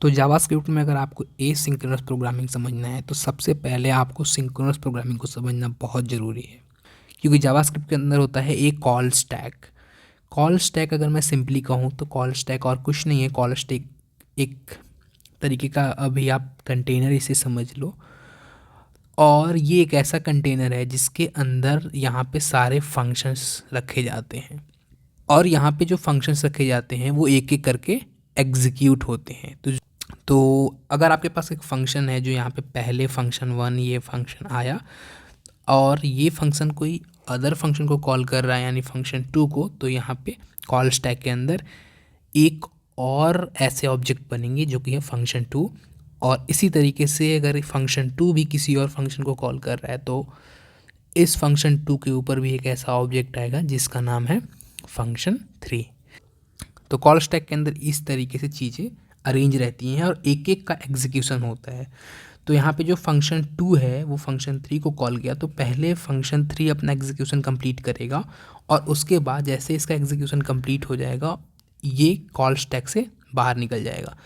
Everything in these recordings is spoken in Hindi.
तो जावास्क्रिप्ट में अगर आपको एसिंक्रोनस प्रोग्रामिंग समझना है तो सबसे पहले आपको सिंक्रोनस प्रोग्रामिंग को समझना बहुत ज़रूरी है, क्योंकि जावास्क्रिप्ट के अंदर होता है एक कॉल स्टैक। कॉल स्टैक अगर मैं सिंपली कहूँ तो कॉल स्टैक और कुछ नहीं है। कॉल स्टैक एक तरीके का, अभी आप कंटेनर इसे समझ लो, और ये एक ऐसा कंटेनर है जिसके अंदर यहाँ पे सारे फंक्शंस रखे जाते हैं, और यहाँ पे जो फंक्शंस रखे जाते हैं वो एक एक करके एग्जीक्यूट होते हैं। तो अगर आपके पास एक फंक्शन है जो यहाँ पे पहले फंक्शन 1 ये फंक्शन आया, और ये फंक्शन कोई अदर फंक्शन को कॉल कर रहा है यानी फंक्शन 2 को, तो यहाँ पे कॉल स्टैक के अंदर एक और ऐसे ऑब्जेक्ट बनेंगे जो कि है फंक्शन 2। और इसी तरीके से अगर फंक्शन 2 भी किसी और फंक्शन को कॉल कर रहा है तो इस फंक्शन 2 के ऊपर भी एक ऐसा ऑब्जेक्ट आएगा जिसका नाम है फंक्शन 3। तो कॉल स्टैक के अंदर इस तरीके से चीज़ें अरेंज रहती हैं और एक एक का एग्जीक्यूशन होता है। तो यहाँ पे जो फंक्शन 2 है वो फंक्शन 3 को कॉल किया तो पहले फंक्शन 3 अपना एग्जीक्यूशन कंप्लीट करेगा, और उसके बाद जैसे इसका एग्जीक्यूशन कंप्लीट हो जाएगा ये कॉल स्टैक से बाहर निकल जाएगा,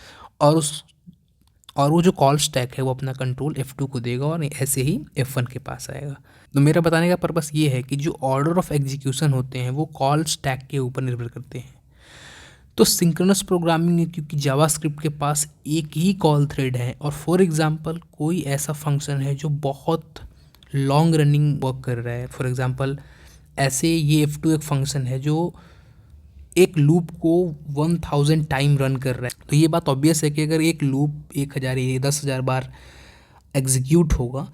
और वो जो कॉल स्टैक है वो अपना कंट्रोल F2 को देगा और ऐसे ही F1 के पास आएगा। तो मेरा बताने का पर्पस ये है कि जो ऑर्डर ऑफ एग्जीक्यूशन होते हैं वो कॉल स्टैक के ऊपर निर्भर करते हैं। तो सिंक्रोनस प्रोग्रामिंग है क्योंकि जावास्क्रिप्ट के पास एक ही कॉल थ्रेड है, और फॉर एग्जांपल कोई ऐसा फंक्शन है जो बहुत लॉन्ग रनिंग वर्क कर रहा है। फॉर एग्जांपल ऐसे ये F2 एक फंक्शन है जो एक लूप को 1000 टाइम रन कर रहा है। तो ये बात ऑब्वियस है कि अगर एक लूप 1000 या 10,000 बार एग्जीक्यूट होगा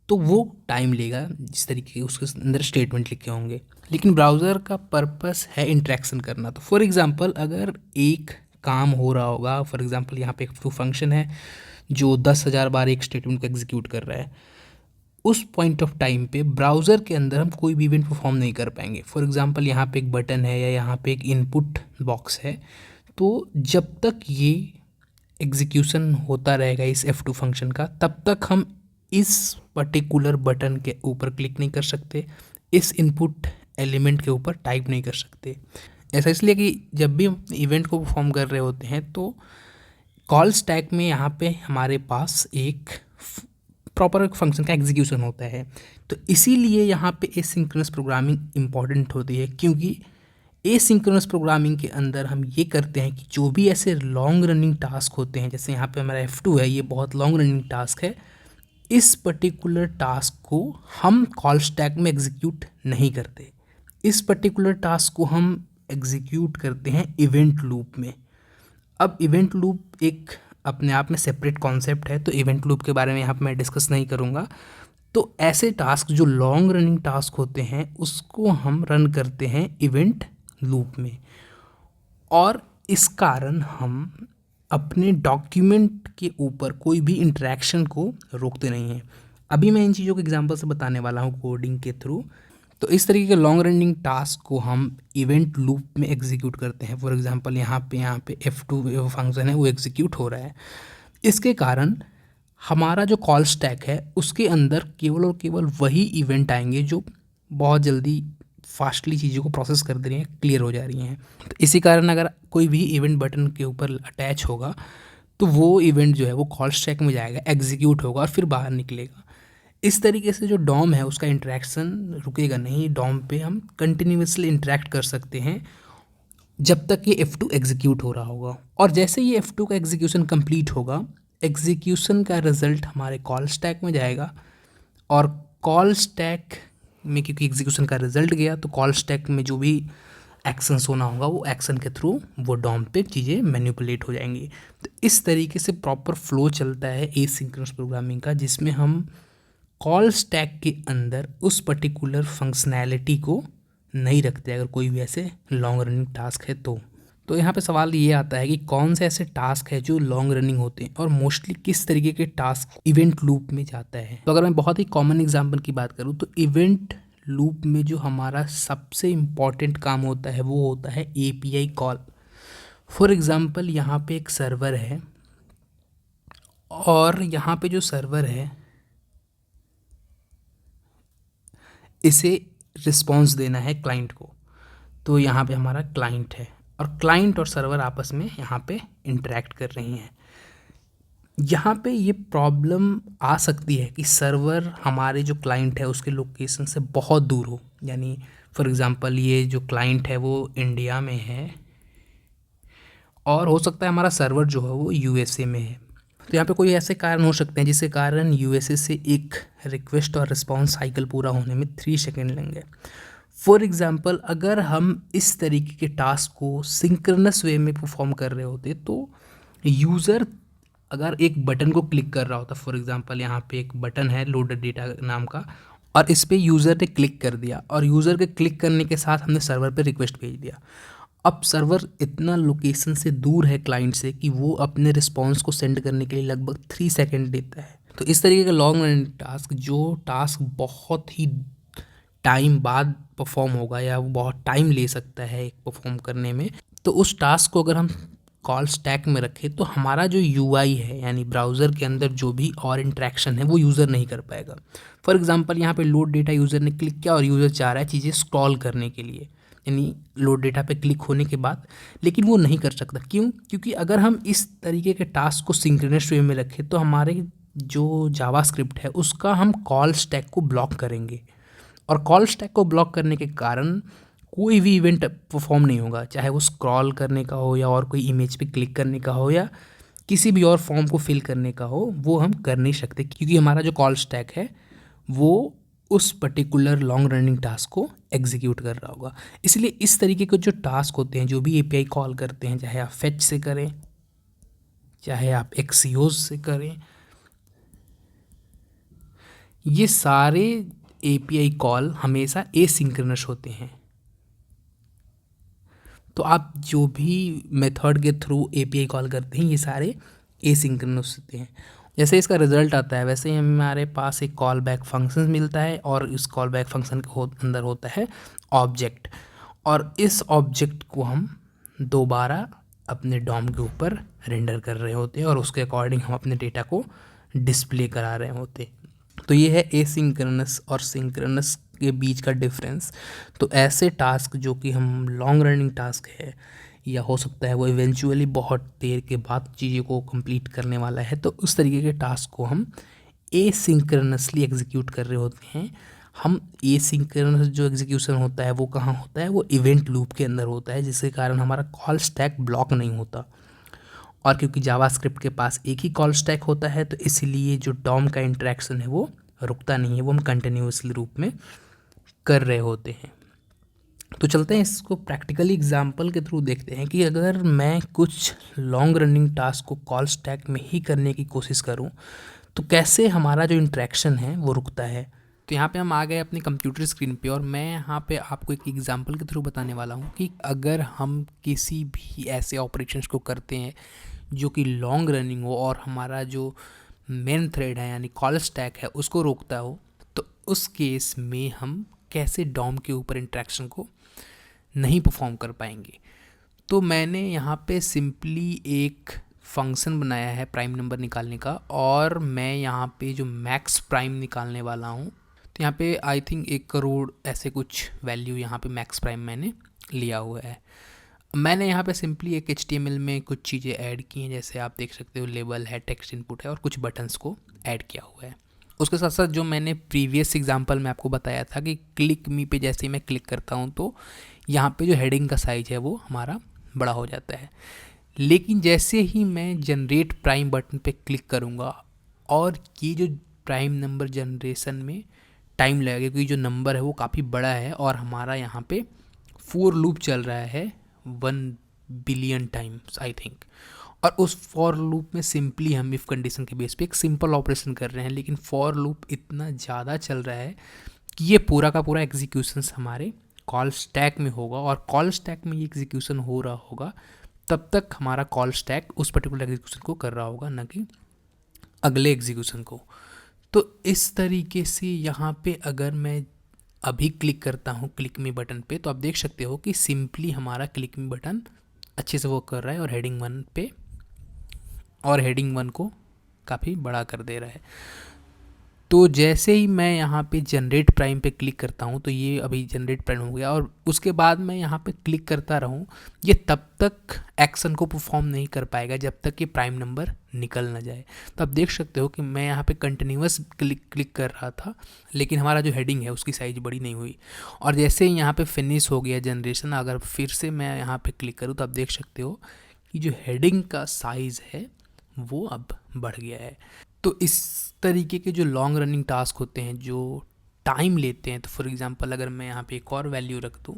तो वो टाइम लेगा, जिस तरीके के उसके अंदर स्टेटमेंट लिखे होंगे। लेकिन ब्राउज़र का पर्पस है इंटरेक्शन करना। तो फॉर एग्जांपल अगर एक काम हो रहा होगा, फॉर एग्जांपल यहाँ पे एक फंक्शन है जो 10,000 बार एक स्टेटमेंट को एग्जीक्यूट कर रहा है, उस पॉइंट ऑफ टाइम पे ब्राउज़र के अंदर हम कोई भी इवेंट परफॉर्म नहीं कर पाएंगे। फॉर एग्जांपल यहाँ पे एक बटन है या यहाँ पे एक इनपुट बॉक्स है, तो जब तक ये एग्जीक्यूशन होता रहेगा इस F2 फंक्शन का, तब तक हम इस पर्टिकुलर बटन के ऊपर क्लिक नहीं कर सकते, इस इनपुट एलिमेंट के ऊपर टाइप नहीं कर सकते। ऐसा इसलिए कि जब भी हम इवेंट को परफॉर्म कर रहे होते हैं तो कॉल स्टैक में यहाँ पे हमारे पास एक प्रॉपर फंक्शन का एग्जीक्यूशन होता है। तो इसीलिए यहाँ पे एसिंक्रोनस प्रोग्रामिंग इम्पॉर्टेंट होती है, क्योंकि एसिंक्रोनस प्रोग्रामिंग के अंदर हम ये करते हैं कि जो भी ऐसे लॉन्ग रनिंग टास्क होते हैं, जैसे यहाँ पे हमारा F2 है, ये बहुत लॉन्ग रनिंग टास्क है, इस पर्टिकुलर टास्क को हम कॉल स्टैक में एग्जीक्यूट नहीं करते। इस पर्टिकुलर टास्क को हम एग्जीक्यूट करते हैं इवेंट लूप में। अब इवेंट लूप एक अपने आप में सेपरेट कॉन्सेप्ट है, तो इवेंट लूप के बारे में यहाँ पे मैं डिस्कस नहीं करूँगा। तो ऐसे टास्क जो लॉन्ग रनिंग टास्क होते हैं उसको हम रन करते हैं इवेंट लूप में, और इस कारण हम अपने डॉक्यूमेंट के ऊपर कोई भी इंटरेक्शन को रोकते नहीं हैं। अभी मैं इन चीज़ों के एग्जांपल से बताने वाला हूँ कोडिंग के थ्रू। तो इस तरीके के लॉन्ग रनिंग टास्क को हम इवेंट लूप में एग्जीक्यूट करते हैं। फॉर एग्जांपल यहाँ पे F2 फंक्शन है वो एग्जीक्यूट हो रहा है, इसके कारण हमारा जो कॉल स्टैक है उसके अंदर केवल और केवल वही इवेंट आएंगे जो बहुत जल्दी फास्टली चीज़ों को प्रोसेस कर दे रही हैं, क्लियर हो जा रही हैं। तो इसी कारण अगर कोई भी इवेंट बटन के ऊपर अटैच होगा तो वो इवेंट जो है वो कॉल स्टैक में जाएगा, एग्जीक्यूट होगा और फिर बाहर निकलेगा। इस तरीके से जो डॉम है उसका इंटरेक्शन रुकेगा नहीं। डॉम पे हम कंटिन्यूसली इंटरेक्ट कर सकते हैं जब तक ये F2 एग्जीक्यूट हो रहा होगा, और जैसे ये F2 का एग्जीक्यूशन कंप्लीट होगा, एग्जीक्यूशन का रिजल्ट हमारे कॉल स्टैक में जाएगा, और कॉल स्टैक में क्योंकि एग्जीक्यूशन का रिजल्ट गया तो कॉल स्टैक में जो भी एक्शंस होना होगा वो एक्शन के थ्रू वो डॉम पे चीज़ें मैनिपुलेट हो जाएंगी। तो इस तरीके से प्रॉपर फ्लो चलता है एसिंक्रोनस प्रोग्रामिंग का, जिसमें हम कॉल स्टैक के अंदर उस पर्टिकुलर फंक्शनैलिटी को नहीं रखते अगर कोई भी ऐसे लॉन्ग रनिंग टास्क है तो यहाँ पे सवाल ये आता है कि कौन से ऐसे टास्क है जो लॉन्ग रनिंग होते हैं और मोस्टली किस तरीके के टास्क इवेंट लूप में जाता है। तो अगर मैं बहुत ही कॉमन एग्जांपल की बात करूँ तो इवेंट लूप में जो हमारा सबसे इम्पॉर्टेंट काम होता है वो होता है API कॉल। फॉर एग्ज़ाम्पल यहाँ पे एक सर्वर है, और यहाँ पे जो सर्वर है इसे रिस्पॉन्स देना है क्लाइंट को। तो यहाँ पे हमारा क्लाइंट है और क्लाइंट और सर्वर आपस में यहाँ पे इंटरेक्ट कर रही हैं। यहाँ पे ये प्रॉब्लम आ सकती है कि सर्वर हमारे जो क्लाइंट है उसके लोकेशन से बहुत दूर हो, यानी फॉर एग्ज़ाम्पल ये जो क्लाइंट है वो इंडिया में है और हो सकता है हमारा सर्वर जो है वो यूएसए में है। तो यहाँ पे कोई ऐसे कारण हो सकते हैं जिसके कारण यूएसए से एक रिक्वेस्ट और रिस्पॉन्स साइकिल पूरा होने में 3 सेकेंड लेंगे। फॉर एग्ज़ाम्पल अगर हम इस तरीके के टास्क को सिंक्रोनस वे में परफॉर्म कर रहे होते तो यूज़र अगर एक बटन को क्लिक कर रहा होता, फॉर एग्ज़ाम्पल यहाँ पे एक बटन है लोडेड डेटा नाम का, और इस पर यूज़र ने क्लिक कर दिया और यूज़र के क्लिक करने के साथ हमने सर्वर पे रिक्वेस्ट भेज दिया। अब सर्वर इतना लोकेशन से दूर है क्लाइंट से कि वो अपने रिस्पॉन्स को सेंड करने के लिए लगभग 3 सेकेंड देता है। तो इस तरीके का लॉन्ग रनिंग टास्क, जो टास्क बहुत ही टाइम बाद परफॉर्म होगा या वो बहुत टाइम ले सकता है एक परफॉर्म करने में, तो उस टास्क को अगर हम कॉल स्टैक में रखें तो हमारा जो यूआई है यानी ब्राउज़र के अंदर जो भी और इंटरेक्शन है वो यूज़र नहीं कर पाएगा। फॉर एग्जांपल यहाँ पे लोड डेटा यूज़र ने क्लिक किया और यूज़र चाह रहा है चीज़ें स्क्रॉल करने के लिए, यानी लोड डेटा पे क्लिक होने के बाद, लेकिन वो नहीं कर सकता। क्यों? क्योंकि अगर हम इस तरीके के टास्क को सिंक्रोनस वे में रखें तो हमारे जो जावास्क्रिप्ट है उसका हम कॉल स्टैक को ब्लॉक करेंगे, और कॉल स्टैक को ब्लॉक करने के कारण कोई भी इवेंट परफॉर्म नहीं होगा, चाहे वो स्क्रॉल करने का हो या और कोई इमेज पे क्लिक करने का हो या किसी भी और फॉर्म को फिल करने का हो, वो हम कर नहीं सकते क्योंकि हमारा जो कॉल स्टैक है वो उस पर्टिकुलर लॉन्ग रनिंग टास्क को एग्जीक्यूट कर रहा होगा। इसलिए इस तरीके के जो टास्क होते हैं, जो भी एपीआई कॉल करते हैं, चाहे आप फेच से करें चाहे आप एक्सियोज से करें, ये सारे एपीआई कॉल हमेशा एसिंक्रोनस होते हैं। तो आप जो भी मेथड के थ्रू एपीआई कॉल करते हैं ये सारे एसिंक्रोनस होते हैं। जैसे इसका रिजल्ट आता है वैसे ही हमारे पास एक कॉल बैक फंक्शन मिलता है और इस कॉल बैक फंक्शन के अंदर होता है ऑब्जेक्ट, और इस ऑब्जेक्ट को हम दोबारा अपने डॉम के ऊपर रेंडर कर रहे होते हैं और उसके अकॉर्डिंग हम अपने डेटा को डिस्प्ले करा रहे होते हैं। तो ये है एसिंक्रोनस और सिंक्रोनस के बीच का डिफरेंस। तो ऐसे टास्क जो कि हम लॉन्ग रनिंग टास्क है या हो सकता है वो इवेंचुअली बहुत देर के बाद चीज़ों को कंप्लीट करने वाला है, तो उस तरीके के टास्क को हम एसिंक्रोनसली एग्जीक्यूट कर रहे होते हैं। हम एसिंक्रोनस जो एग्जीक्यूशन होता है वो कहाँ होता है, वो इवेंट लूप के अंदर होता है, जिसके कारण हमारा कॉल स्टैक ब्लॉक नहीं होता। और क्योंकि जावास्क्रिप्ट के पास एक ही कॉल स्टैक होता है तो इसलिए जो डॉम का इंटरेक्शन है वो रुकता नहीं है, वो हम कंटिन्यूसली रूप में कर रहे होते हैं। तो चलते हैं इसको प्रैक्टिकली एग्जांपल के थ्रू देखते हैं कि अगर मैं कुछ लॉन्ग रनिंग टास्क को कॉल स्टैक में ही करने की कोशिश करूं तो कैसे हमारा जो इंटरेक्शन है वो रुकता है। तो यहाँ पे हम आ गए अपने कंप्यूटर स्क्रीन पे और मैं यहाँ पे आपको एक एग्जांपल के थ्रू बताने वाला हूँ कि अगर हम किसी भी ऐसे ऑपरेशंस को करते हैं जो कि लॉन्ग रनिंग हो और हमारा जो मेन थ्रेड है यानी कॉल स्टैक है उसको रोकता हो, तो उस केस में हम कैसे डॉम के ऊपर इंटरेक्शन को नहीं परफॉर्म कर पाएंगे। तो मैंने यहाँ पे सिंपली एक फंक्शन बनाया है प्राइम नंबर निकालने का, और मैं यहाँ पे जो मैक्स प्राइम निकालने वाला हूँ, तो यहाँ पे आई थिंक 1 करोड़ ऐसे कुछ वैल्यू यहाँ पे मैक्स प्राइम मैंने लिया हुआ है। मैंने यहाँ पे सिंपली एक HTML में कुछ चीज़ें ऐड की हैं, जैसे आप देख सकते हो लेबल है, टेक्स्ट इनपुट है और कुछ बटन्स को ऐड किया हुआ है। उसके साथ साथ जो मैंने प्रीवियस एग्जांपल में आपको बताया था कि क्लिक मी पे जैसे ही मैं क्लिक करता हूँ तो यहाँ पे जो हेडिंग का साइज है वो हमारा बड़ा हो जाता है। लेकिन जैसे ही मैं जनरेट प्राइम बटन पे क्लिक करूँगा और ये जो प्राइम नंबर जनरेशन में टाइम लगेगा क्योंकि जो नंबर है वो काफ़ी बड़ा है और हमारा यहाँ पे फॉर लूप चल रहा है 1 बिलियन टाइम्स आई थिंक, और उस फॉर लूप में सिंपली हम इफ़ कंडीशन के बेस पे एक सिंपल ऑपरेशन कर रहे हैं, लेकिन फॉर लूप इतना ज़्यादा चल रहा है कि ये पूरा का पूरा एग्जीक्यूशंस हमारे कॉल स्टैक में होगा, और कॉल स्टैक में ये एग्जीक्यूशन हो रहा होगा तब तक हमारा कॉल स्टैक उस पर्टिकुलर एग्जीक्यूशन को कर रहा होगा, ना कि अगले एग्जीक्यूशन को। तो इस तरीके से यहाँ पे अगर मैं अभी क्लिक करता हूँ क्लिक मी बटन पे, तो आप देख सकते हो कि सिंपली हमारा क्लिक मी बटन अच्छे से वर्क कर रहा है और हेडिंग 1 पे, और हेडिंग 1 को काफ़ी बड़ा कर दे रहा है। तो जैसे ही मैं यहाँ पे जनरेट प्राइम पे क्लिक करता हूँ, तो ये अभी जनरेट प्राइम हो गया, और उसके बाद मैं यहाँ पे क्लिक करता रहूँ, ये तब तक एक्शन को परफॉर्म नहीं कर पाएगा जब तक ये प्राइम नंबर निकल ना जाए। तो आप देख सकते हो कि मैं यहाँ पे कंटिन्यूअस क्लिक कर रहा था, लेकिन हमारा जो हेडिंग है उसकी साइज बड़ी नहीं हुई। और जैसे ही यहाँ पे फिनिश हो गया जनरेशन, अगर फिर से मैं यहाँ पे क्लिक करूँ तो आप देख सकते हो कि जो हेडिंग का साइज़ है वो अब बढ़ गया है। तो इस तरीके के जो लॉन्ग रनिंग टास्क होते हैं जो टाइम लेते हैं, तो फॉर एग्जांपल अगर मैं यहाँ पे एक और वैल्यू रख दूँ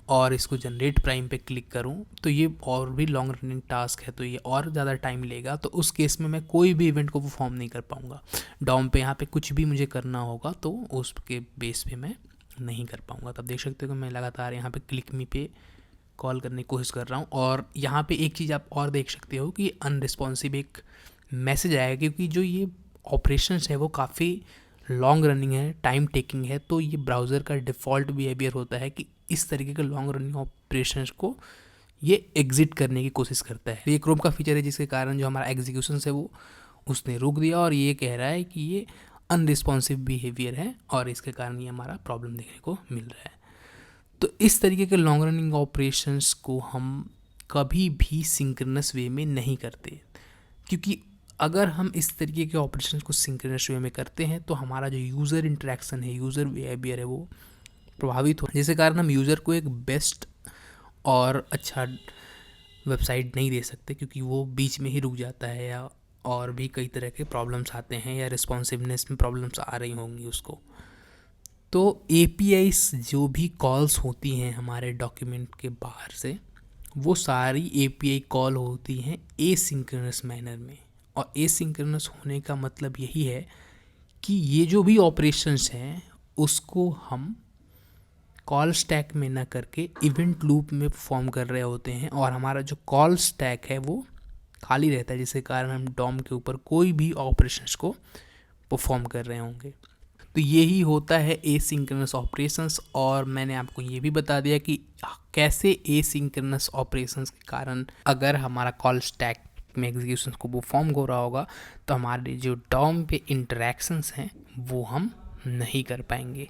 और इसको जनरेट प्राइम पे क्लिक करूँ, तो ये और भी लॉन्ग रनिंग टास्क है, तो ये और ज़्यादा टाइम लेगा। तो उस केस में मैं कोई भी इवेंट को परफॉर्म नहीं कर पाऊँगा। डॉम पे यहाँ पे कुछ भी मुझे करना होगा तो उसके बेस पे मैं नहीं कर पाऊँगा। तो आप देख सकते हो कि मैं लगातार यहाँ पे क्लिक मी पे कॉल करने की कोशिश कर रहा हूँ। और यहाँ पे एक चीज़ आप और देख सकते हो कि अनरिस्पॉन्सिव एक मैसेज आएगा, क्योंकि जो ये ऑपरेशंस है वो काफ़ी लॉन्ग रनिंग है, टाइम टेकिंग है। तो ये ब्राउज़र का डिफ़ॉल्ट बिहेवियर होता है कि इस तरीके के लॉन्ग रनिंग ऑपरेशंस को ये एग्जिट करने की कोशिश करता है। तो ये क्रोम का फीचर है जिसके कारण जो हमारा एग्जीक्यूशन है वो उसने रोक दिया, और ये कह रहा है कि ये अनरिस्पॉन्सिव बिहेवियर है और इसके कारण ये हमारा प्रॉब्लम देखने को मिल रहा है। तो इस तरीके के लॉन्ग रनिंग ऑपरेशंस को हम कभी भी सिंक्रोनस वे में नहीं करते, क्योंकि अगर हम इस तरीके के ऑपरेशंस को सिंक्रोनस वे में करते हैं तो हमारा जो यूज़र इंटरेक्शन है, यूज़र बिहेवियर है, वो प्रभावित हो, जिसके कारण हम यूज़र को एक बेस्ट और अच्छा वेबसाइट नहीं दे सकते, क्योंकि वो बीच में ही रुक जाता है, या और भी कई तरह के प्रॉब्लम्स आते हैं, या रिस्पॉन्सिवनेस में प्रॉब्लम्स आ रही होंगी उसको। तो APIs जो भी कॉल्स होती हैं हमारे डॉक्यूमेंट के बाहर से, वो सारी API कॉल होती हैं एसिंक्रोनस मैनर में। और एसिंक्रोनस होने का मतलब यही है कि ये जो भी ऑपरेशंस हैं उसको हम कॉल स्टैक में ना करके इवेंट लूप में परफॉर्म कर रहे होते हैं, और हमारा जो कॉल स्टैक है वो खाली रहता है, जिसके कारण हम डॉम के ऊपर कोई भी ऑपरेशंस को परफॉर्म कर रहे होंगे। तो यही होता है एसिंक्रोनस ऑपरेशंस। और मैंने आपको ये भी बता दिया कि कैसे एसिंक्रोनस ऑपरेशंस के कारण अगर हमारा कॉल स्टैक में एग्जीक्यूशन को परफॉर्म हो रहा होगा तो हमारे जो डॉम पे इंटरेक्शंस हैं वो हम नहीं कर पाएंगे।